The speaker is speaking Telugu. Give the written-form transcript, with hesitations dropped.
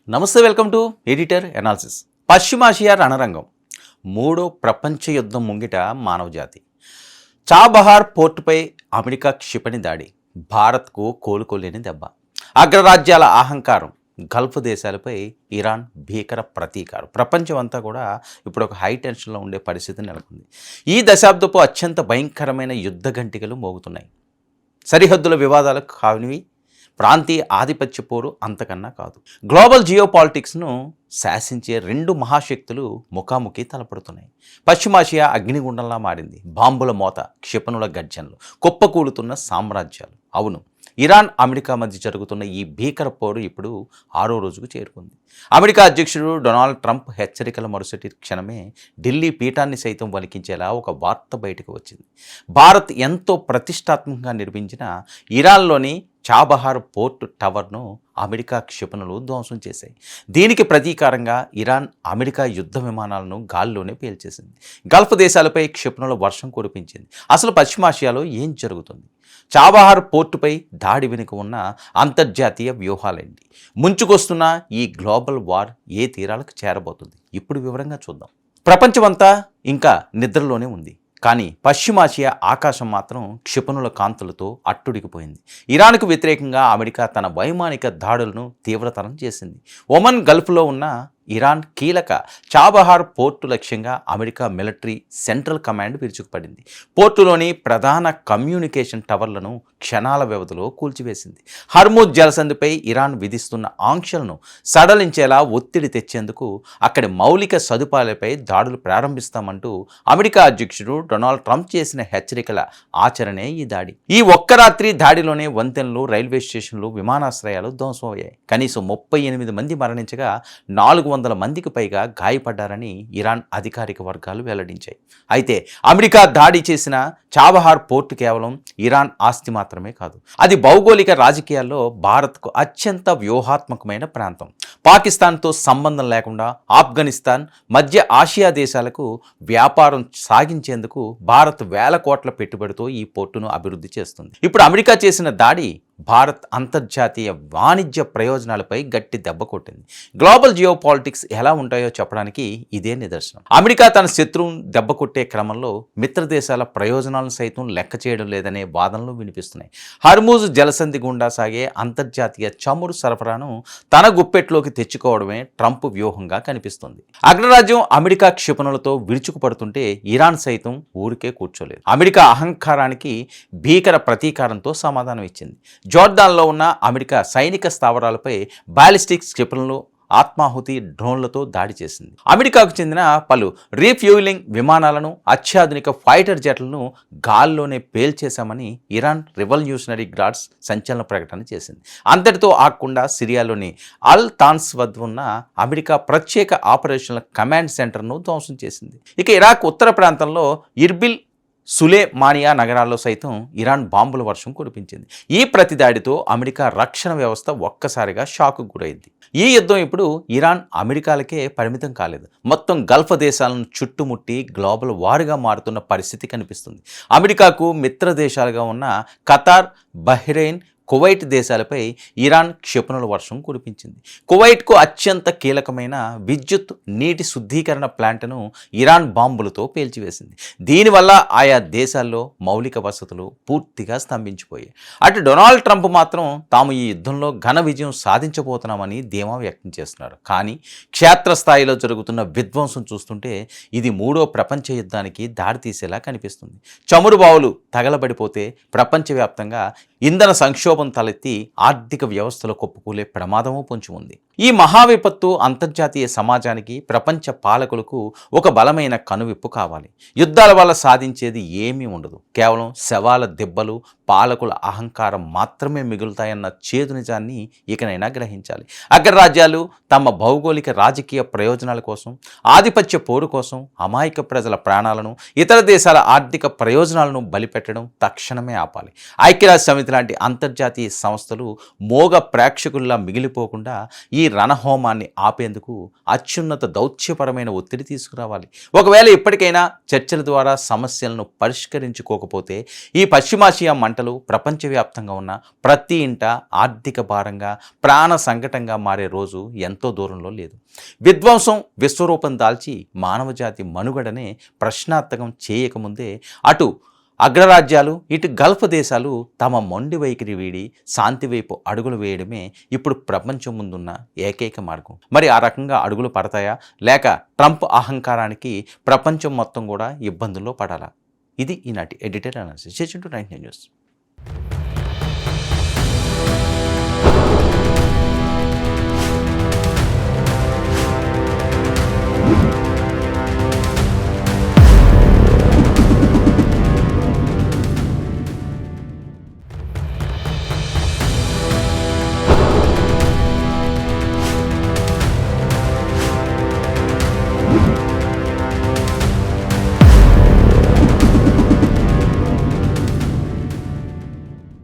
నమస్తే, వెల్కమ్ టు ఎడిటర్ అనాలిసిస్. పశ్చిమాసియా రణరంగం, మూడో ప్రపంచ యుద్ధం ముంగిట మానవజాతి. చాబహార్ పోర్టుపై అమెరికా క్షిపణి దాడి భారత్కు కోలుకోలేని దెబ్బ. అగ్రరాజ్యాల అహంకారం, గల్ఫ్ దేశాలపై ఇరాన్ భీకర ప్రతీకారం. ప్రపంచం అంతా కూడా ఇప్పుడు ఒక హై టెన్షన్లో ఉండే పరిస్థితి నెలకొంది. ఈ దశాబ్దపు అత్యంత భయంకరమైన యుద్ధ గంటికలు మోగుతున్నాయి. సరిహద్దుల వివాదాలు కానివి, ప్రాంతీయ ఆధిపత్య పోరు అంతకన్నా కాదు. గ్లోబల్ జియో పాలిటిక్స్ను శాసించే రెండు మహాశక్తులు ముఖాముఖి తలపడుతున్నాయి. పశ్చిమాసియా అగ్నిగుండంలా మారింది. బాంబుల మోత, క్షిపణుల గర్జనలు, కుప్పకూలుతున్న సామ్రాజ్యాలు. అవును, ఇరాన్ అమెరికా మధ్య జరుగుతున్న ఈ భీకర పోరు ఇప్పుడు 6వ రోజుకు చేరుకుంది. అమెరికా అధ్యక్షుడు డొనాల్డ్ ట్రంప్ హెచ్చరికల మరుసటి క్షణమే ఢిల్లీ పీఠాన్ని సైతం వణికించేలా ఒక వార్త బయటకు వచ్చింది. భారత్ ఎంతో ప్రతిష్టాత్మకంగా నిర్మించిన ఇరాన్లోని చాబహార్ పోర్ట్ టవర్ను అమెరికా క్షిపణులు ధ్వంసం చేశాయి. దీనికి ప్రతీకారంగా ఇరాన్ అమెరికా యుద్ధ విమానాలను గాల్లోనే పేల్చేసింది. గల్ఫ్ దేశాలపై క్షిపణుల వర్షం కురిపించింది. అసలు పశ్చిమాసియాలో ఏం జరుగుతుంది? చాబహార్ పోర్టుపై దాడి వెనుక ఉన్న అంతర్జాతీయ వ్యూహాలేంటి? ముంచుకొస్తున్న ఈ గ్లోబల్ వార్ ఏ తీరాలకు చేరబోతుంది? ఇప్పుడు వివరంగా చూద్దాం. ప్రపంచమంతా ఇంకా నిద్రలోనే ఉంది. కానీ పశ్చిమాసియా ఆకాశం మాత్రం క్షిపణుల కాంతులతో అట్టుడికిపోయింది. ఇరాన్కు వ్యతిరేకంగా అమెరికా తన వైమానిక దాడులను తీవ్రతరం చేసింది. ఒమన్ గల్ఫ్లో ఉన్న ఇరాన్ కీలక చాబహార్ పోర్టు లక్ష్యంగా అమెరికా మిలిటరీ సెంట్రల్ కమాండ్ విరుచుకుపడింది. పోర్టులోని ప్రధాన కమ్యూనికేషన్ టవర్లను క్షణాల వ్యవధిలో కూల్చివేసింది. హర్ముజ్ జలసంధిపై ఇరాన్ విధిస్తున్న ఆంక్షలను సడలించేలా ఒత్తిడి తెచ్చేందుకు అక్కడి మౌలిక సదుపాయాలపై దాడులు ప్రారంభిస్తామంటూ అమెరికా అధ్యక్షుడు డొనాల్డ్ ట్రంప్ చేసిన హెచ్చరికల ఆచరణే ఈ దాడి. ఈ ఒక్క రాత్రి దాడిలోనే వంతెనలు, రైల్వే స్టేషన్లు, విమానాశ్రయాలు ధ్వంసమయ్యాయి. కనీసం 38 మంది మరణించగా 400 మందికి పైగా గాయపడ్డారని ఇరాన్ అధికారిక వర్గాలు వెల్లడించాయి. అయితే అమెరికా దాడి చేసిన చాబహార్ పోర్టు కేవలం ఇరాన్ ఆస్తి మాత్రమే కాదు. అది భౌగోళిక రాజకీయాల్లో భారత్కు అత్యంత వ్యూహాత్మకమైన ప్రాంతం. పాకిస్తాన్తో సంబంధం లేకుండా ఆఫ్ఘనిస్తాన్, మధ్య ఆసియా దేశాలకు వ్యాపారం సాగించేందుకు భారత్ వేల కోట్ల పెట్టుబడితో ఈ పోర్టును అభివృద్ధి చేస్తుంది. ఇప్పుడు అమెరికా చేసిన దాడి భారత్ అంతర్జాతీయ వాణిజ్య ప్రయోజనాలపై గట్టి దెబ్బ కొట్టింది. గ్లోబల్ జియో పాలిటిక్స్ ఎలా ఉంటాయో చెప్పడానికి ఇదే నిదర్శనం. అమెరికా తన శత్రువును దెబ్బ కొట్టే క్రమంలో మిత్ర దేశాల ప్రయోజనాలను సైతం లెక్క చేయడం లేదనే వాదనలు వినిపిస్తున్నాయి. హర్ముజ్ జలసంధి గుండా సాగే అంతర్జాతీయ చమురు సరఫరాను తన గుప్పెట్లోకి తెచ్చుకోవడమే ట్రంప్ వ్యూహంగా కనిపిస్తుంది. అగ్రరాజ్యం అమెరికా క్షిపణులతో విరుచుకుపడుతుంటే ఇరాన్ సైతం ఊరికే కూర్చోలేదు. అమెరికా అహంకారానికి భీకర ప్రతీకారంతో సమాధానం ఇచ్చింది. జోర్డాన్లో ఉన్న అమెరికా సైనిక స్థావరాలపై బాలిస్టిక్ క్షిపణులు, ఆత్మాహుతి డ్రోన్లతో దాడి చేసింది. అమెరికాకు చెందిన పలు రీఫ్యూయలింగ్ విమానాలను, అత్యాధునిక ఫైటర్ జెట్లను గాల్లోనే పేల్చేశామని ఇరాన్ రివల్యూషనరీ గార్డ్స్ సంచలన ప్రకటన చేసింది. అంతటితో ఆగకుండా సిరియాలోని అల్ తాన్స్ వద్ద ఉన్న అమెరికా ప్రత్యేక ఆపరేషన్ల కమాండ్ సెంటర్ను ధ్వంసం చేసింది. ఇక ఇరాక్ ఉత్తర ప్రాంతంలో ఇర్బిల్, సులేమానియా నగరాల్లో సైతం ఇరాన్ బాంబుల వర్షం కురిపించింది. ఈ ప్రతిదాడితో అమెరికా రక్షణ వ్యవస్థ ఒక్కసారిగా షాకు గురైంది. ఈ యుద్ధం ఇప్పుడు ఇరాన్ అమెరికాలకే పరిమితం కాలేదు. మొత్తం గల్ఫ్ దేశాలను చుట్టుముట్టి గ్లోబల్ వార్గా మారుతున్న పరిస్థితి కనిపిస్తుంది. అమెరికాకు మిత్ర దేశాలుగా ఉన్న ఖతార్, బహ్రెయిన్, కువైట్ దేశాలపై ఇరాన్ క్షిపణుల వర్షం కురిపించింది. కువైట్కు అత్యంత కీలకమైన విద్యుత్, నీటి శుద్ధీకరణ ప్లాంట్ను ఇరాన్ బాంబులతో పేల్చివేసింది. దీనివల్ల ఆయా దేశాల్లో మౌలిక వసతులు పూర్తిగా స్తంభించిపోయాయి. అటు డొనాల్డ్ ట్రంప్ మాత్రం తాము ఈ యుద్ధంలో ఘన విజయం సాధించబోతున్నామని ధీమా వ్యక్తం చేస్తున్నారు. కానీ క్షేత్రస్థాయిలో జరుగుతున్న విధ్వంసం చూస్తుంటే ఇది 3వ ప్రపంచ యుద్ధానికి దారితీసేలా కనిపిస్తుంది. చమురు బావులు తగలబడిపోతే ప్రపంచవ్యాప్తంగా ఇంధన సంక్షోభం తలెత్తి ఆర్థిక వ్యవస్థలో కుప్పకూలే ప్రమాదము పొంచి ఉంది. ఈ మహావిపత్తు అంతర్జాతీయ సమాజానికి, ప్రపంచ పాలకులకు ఒక బలమైన కనువిప్పు కావాలి. యుద్ధాల వల్ల సాధించేది ఏమీ ఉండదు. కేవలం శవాల దెబ్బలు, పాలకుల అహంకారం మాత్రమే మిగులుతాయన్న చేదు నిజాన్ని ఇకనైనా గ్రహించాలి. అగ్రరాజ్యాలు తమ భౌగోళిక రాజకీయ ప్రయోజనాల కోసం, ఆధిపత్య పోరు కోసం అమాయక ప్రజల ప్రాణాలను, ఇతర దేశాల ఆర్థిక ప్రయోజనాలను బలిపెట్టడం తక్షణమే ఆపాలి. ఐక్యరాజ్య సమితి లాంటి అంతర్జాతీయ సంస్థలు మోగ ప్రేక్షకుల్లా మిగిలిపోకుండా ఈ రణహోమాన్ని ఆపేందుకు అత్యున్నత దౌత్యపరమైన ఒత్తిడి తీసుకురావాలి. ఒకవేళ ఇప్పటికైనా చర్చల ద్వారా సమస్యలను పరిష్కరించుకోకపోతే ఈ పశ్చిమాసియా మంటలు ప్రపంచవ్యాప్తంగా ఉన్న ప్రతి ఇంట ఆర్థిక భారంగా, ప్రాణ సంకటంగా మారే రోజు ఎంతో దూరంలో లేదు. విధ్వంసం విశ్వరూపం దాల్చి మానవజాతి మనుగడనే ప్రశ్నార్థకం చేయకముందే అటు అగ్రరాజ్యాలు ఇటు గల్ఫ్ దేశాలు తమ మొండి వైఖరి వీడి శాంతి వైపు అడుగులు వేయడమే ఇప్పుడు ప్రపంచం ముందున్న ఏకైక మార్గం. మరి ఆ రకంగా అడుగులు పడతాయా, లేక ట్రంప్ అహంకారానికి ప్రపంచం మొత్తం కూడా ఇబ్బందుల్లో పడాలా? ఇది ఈనాటి ఎడిటర్ అనాలిసిస్. 99 న్యూస్.